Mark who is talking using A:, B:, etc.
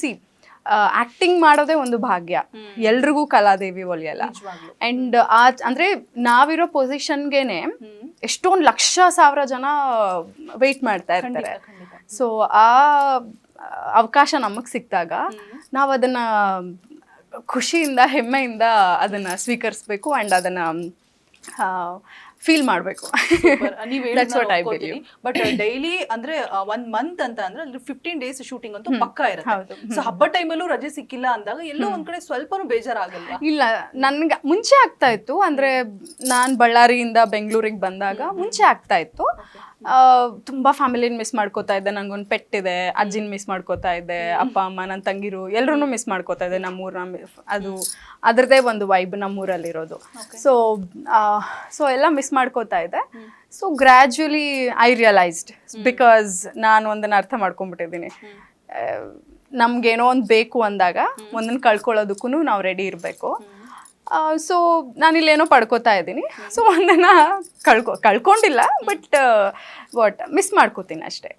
A: C acting ಮಾಡೋದೇ ಒಂದು ಭಾಗ್ಯ, ಎಲ್ರಿಗೂ ಕಲಾದೇವಿ ಒಲಿಯಲ್ಲ. ಅಂಡ್ ಅಂದ್ರೆ ನಾವಿರೋ ಪೊಸಿಷನ್ಗೆನೆ ಎಷ್ಟೊಂದು ಲಕ್ಷ ಸಾವಿರ ಜನ ವೆಯ್ಟ್ ಮಾಡ್ತಾ ಇರ್ತಾರೆ. ಸೊ ಆ ಅವಕಾಶ ನಮಗ್ ಸಿಕ್ಕಿದಾಗ ನಾವು ಅದನ್ನ ಖುಷಿಯಿಂದ ಹೆಮ್ಮೆಯಿಂದ ಅದನ್ನ ಸ್ವೀಕರಿಸ್ಬೇಕು ಅಂಡ್ ಅದನ್ನ ಫೀಲ್ ಮಾಡಬೇಕು.
B: ಬಟ್ ಡೈಲಿ ಅಂದ್ರೆ 1 ಮಂತ್ ಅಂತ ಅಂದ್ರೆ 15 days ಶೂಟಿಂಗ್ ಅಂತೂ ಪಕ್ಕಾ ಇರುತ್ತೆ. ಸೊ ಹಬ್ಬ ಟೈಮಲ್ಲೂ ರಜೆ ಸಿಕ್ಕಿಲ್ಲ ಅಂದಾಗ ಎಲ್ಲೋ ಒಂದ್ ಕಡೆ ಸ್ವಲ್ಪನೂ ಬೇಜಾರಾಗಲ್ವಾ?
A: ಇಲ್ಲ, ನನ್ಗೆ ಮುಂಚೆ ಆಗ್ತಾ ಇತ್ತು. ಅಂದ್ರೆ ನಾನ್ ಬಳ್ಳಾರಿಯಿಂದ ಬೆಂಗಳೂರಿಗೆ ಬಂದಾಗ ಮುಂಚೆ ಆಗ್ತಾ ಇತ್ತು. ತುಂಬಾ ಫ್ಯಾಮಿಲಿನ ಮಿಸ್ ಮಾಡ್ಕೋತಾ ಇದ್ದೆ. ನಂಗೊಂದು ಪೆಟ್ ಇದೆ, ಅಜ್ಜಿನ ಮಿಸ್ ಮಾಡ್ಕೋತಾ ಇದ್ದೆ, ಅಪ್ಪ ಅಮ್ಮ ನನ್ನ ತಂಗಿರು ಎಲ್ಲರೂ ಮಿಸ್ ಮಾಡ್ಕೋತಾ ಇದ್ದೆ. ನಮ್ಮೂರ್ನ ಅದು ಅದ್ರದ್ದೇ ಒಂದು ವೈಬ್ ನಮ್ಮೂರಲ್ಲಿರೋದು. ಸೊ ಎಲ್ಲ ಮಿಸ್ ಮಾಡ್ಕೋತಾ ಇದ್ದೆ. So gradually I realised, because ನಾನು ಒಂದನ್ನು ಅರ್ಥ ಮಾಡ್ಕೊಂಡ್ಬಿಟ್ಟಿದ್ದೀನಿ. ನಮ್ಗೇನೋ ಒಂದು ಬೇಕು ಅಂದಾಗ ಒಂದನ್ನು ಕಳ್ಕೊಳ್ಳೋದಕ್ಕೂ ನಾವು ರೆಡಿ ಇರಬೇಕು. ಸೊ ನಾನಿಲ್ಲೇನೋ ಪಡ್ಕೋತಾ ಇದ್ದೀನಿ. ಸೊ ಒಂದನ್ನು ಕಳ್ಕೊಂಡಿಲ್ಲ, ಬಟ್ ಮಿಸ್ ಮಾಡ್ಕೋತೀನಿ ಅಷ್ಟೇ.